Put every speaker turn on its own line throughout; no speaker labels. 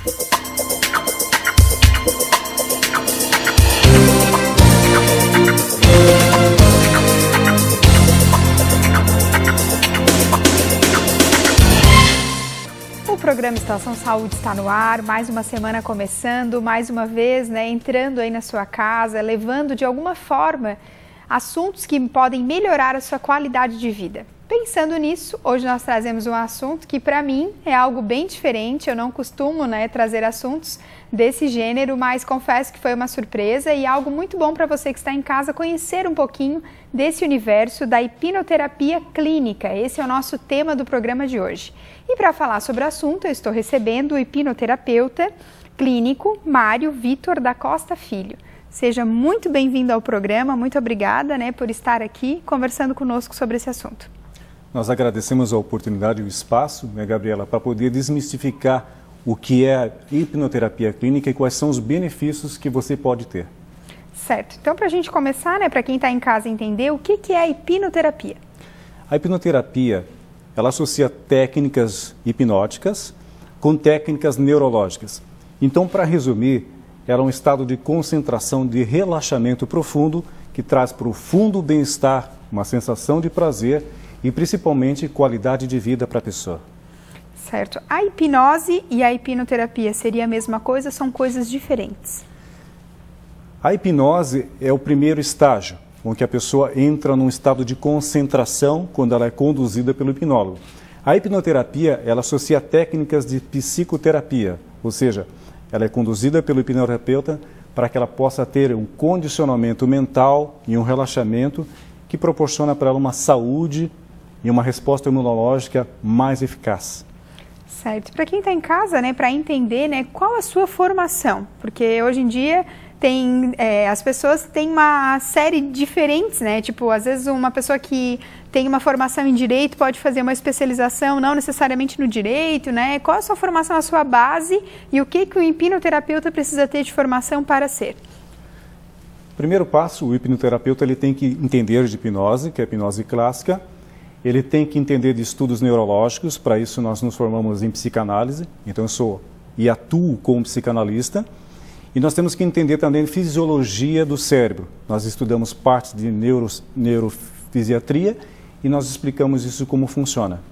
O programa Estação Saúde está no ar, mais uma semana começando, mais uma vez, entrando aí na sua casa, levando de alguma forma assuntos que podem melhorar a sua qualidade de vida. Pensando nisso, hoje nós trazemos um assunto que para mim é algo bem diferente, eu não costumo trazer assuntos desse gênero, mas confesso que foi uma surpresa e algo muito bom para você que está em casa conhecer um pouquinho desse universo da hipnoterapia clínica. Esse é o nosso tema do programa de hoje. E para falar sobre o assunto, eu estou recebendo o hipnoterapeuta clínico Mário Vitor da Costa Filho. Seja muito bem-vindo ao programa, muito obrigada por estar aqui conversando conosco sobre esse assunto.
Nós agradecemos a oportunidade e o espaço, Gabriela, para poder desmistificar o que é a hipnoterapia clínica e quais são os benefícios que você pode ter.
Certo. Então, para a gente começar, para quem está em casa entender, o que é a hipnoterapia?
A hipnoterapia, ela associa técnicas hipnóticas com técnicas neurológicas. Então, para resumir, ela é um estado de concentração, de relaxamento profundo que traz profundo bem-estar, uma sensação de prazer e principalmente qualidade de vida para a pessoa.
Certo. A hipnose e a hipnoterapia seria a mesma coisa? São coisas diferentes?
A hipnose é o primeiro estágio, onde a pessoa entra num estado de concentração quando ela é conduzida pelo hipnólogo. A hipnoterapia, ela associa técnicas de psicoterapia, ou seja, ela é conduzida pelo hipnoterapeuta para que ela possa ter um condicionamento mental e um relaxamento que proporciona para ela uma saúde e uma resposta imunológica mais eficaz.
Certo. Para quem está em casa, para entender qual a sua formação, porque hoje em dia as pessoas têm uma série diferentes, Tipo, às vezes uma pessoa que tem uma formação em direito pode fazer uma especialização, não necessariamente no direito, Qual a sua formação, a sua base e o que o hipnoterapeuta precisa ter de formação para ser?
Primeiro passo, o hipnoterapeuta ele tem que entender de hipnose, que é a hipnose clássica. Ele tem que entender de estudos neurológicos, para isso nós nos formamos em psicanálise, então eu sou e atuo como psicanalista. E nós temos que entender também fisiologia do cérebro. Nós estudamos partes de neurofisiatria e nós explicamos isso como funciona.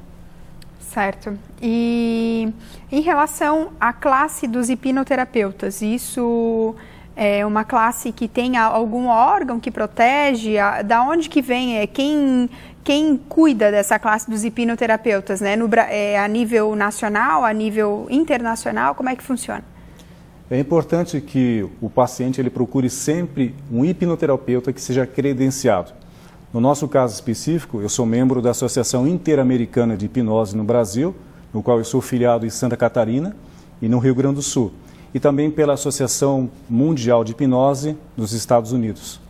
Certo. E em relação à classe dos hipnoterapeutas, isso é uma classe que tem algum órgão que protege? Da onde que vem? Quem cuida dessa classe dos hipnoterapeutas? A nível nacional, a nível internacional, como é que funciona?
É importante que o paciente ele procure sempre um hipnoterapeuta que seja credenciado. No nosso caso específico, eu sou membro da Associação Interamericana de Hipnose no Brasil, no qual eu sou filiado em Santa Catarina e no Rio Grande do Sul, e também pela Associação Mundial de Hipnose nos Estados Unidos.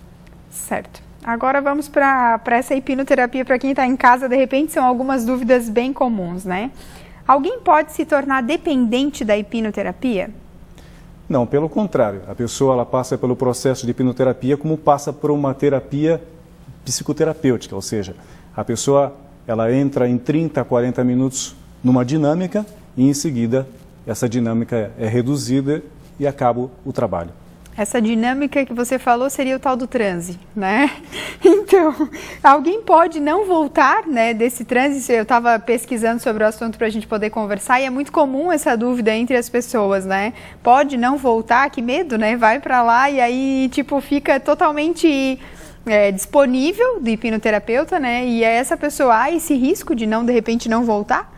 Certo. Agora vamos para essa hipnoterapia. Para quem está em casa, de repente são algumas dúvidas bem comuns, Alguém pode se tornar dependente da hipnoterapia?
Não, pelo contrário. A pessoa ela passa pelo processo de hipnoterapia como passa por uma terapia psicoterapêutica, ou seja, a pessoa ela entra em 30 a 40 minutos numa dinâmica e em seguida essa dinâmica é reduzida e acaba o trabalho.
Essa dinâmica que você falou seria o tal do transe, Então, alguém pode não voltar, desse transe? Eu estava pesquisando sobre o assunto para a gente poder conversar e é muito comum essa dúvida entre as pessoas, Pode não voltar? Que medo, Vai para lá e aí, fica totalmente disponível do hipnoterapeuta, E essa pessoa há esse risco de de repente, não voltar?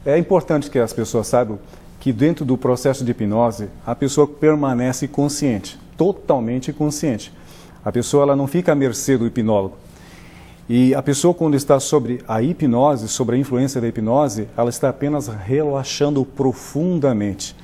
É importante que as pessoas saibam que dentro do processo de hipnose, a pessoa permanece consciente, totalmente consciente. A pessoa ela não fica à mercê do hipnólogo. E a pessoa, quando está sobre a hipnose, sobre a influência da hipnose, ela está apenas relaxando profundamente.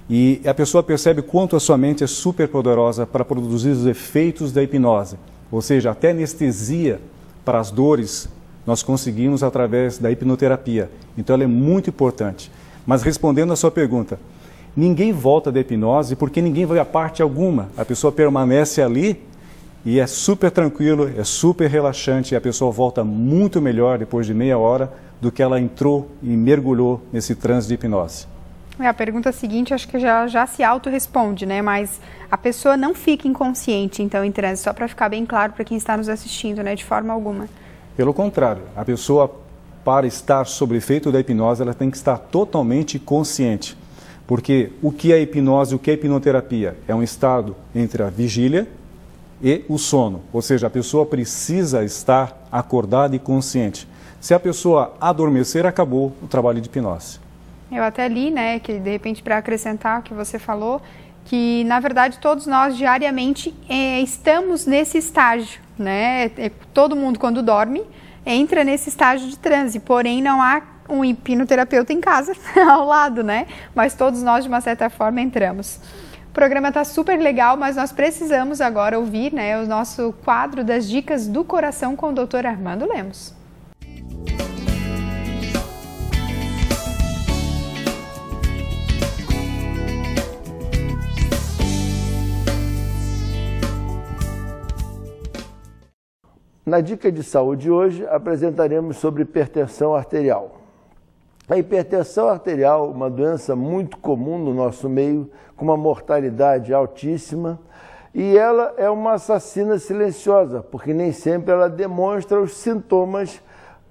E a pessoa percebe quanto a sua mente é super poderosa para produzir os efeitos da hipnose. Ou seja, até anestesia para as dores nós conseguimos através da hipnoterapia. Então ela é muito importante. Mas respondendo a sua pergunta, ninguém volta da hipnose porque ninguém vai a parte alguma. A pessoa permanece ali e é super tranquilo, é super relaxante e a pessoa volta muito melhor depois de meia hora do que ela entrou e mergulhou nesse transe de hipnose.
A pergunta seguinte, acho que já se auto-responde, né? Mas a pessoa não fica inconsciente, então, em transe, só para ficar bem claro para quem está nos assistindo, né? De forma alguma.
Pelo contrário, a pessoa, para estar sob efeito da hipnose, ela tem que estar totalmente consciente. Porque o que é hipnose, o que é hipnoterapia? É um estado entre a vigília e o sono. Ou seja, a pessoa precisa estar acordada e consciente. Se a pessoa adormecer, acabou o trabalho de hipnose. Eu até li, né, que de repente para acrescentar o que você falou, que na verdade todos nós diariamente estamos nesse estágio, né? Todo mundo quando dorme entra nesse estágio de transe, porém não há um hipnoterapeuta em casa ao lado, né? Mas todos nós de uma certa forma entramos. O programa está super legal, mas nós precisamos agora ouvir, né, o nosso quadro das dicas do coração com o Dr. Armando Lemos.
Na dica de saúde hoje, apresentaremos sobre hipertensão arterial. A hipertensão arterial, uma doença muito comum no nosso meio, com uma mortalidade altíssima, e ela é uma assassina silenciosa, porque nem sempre ela demonstra os sintomas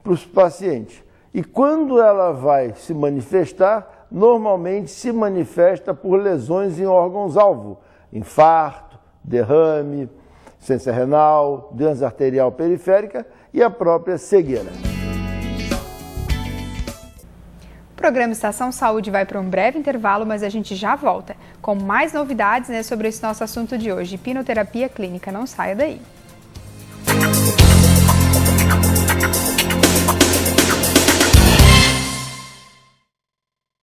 para os pacientes. E quando ela vai se manifestar, normalmente se manifesta por lesões em órgãos-alvo, infarto, derrame, insuficiência renal, doença arterial periférica e a própria cegueira.
O programa Estação Saúde vai para um breve intervalo, mas a gente já volta com mais novidades, né, sobre esse nosso assunto de hoje, hipnoterapia clínica. Não saia daí.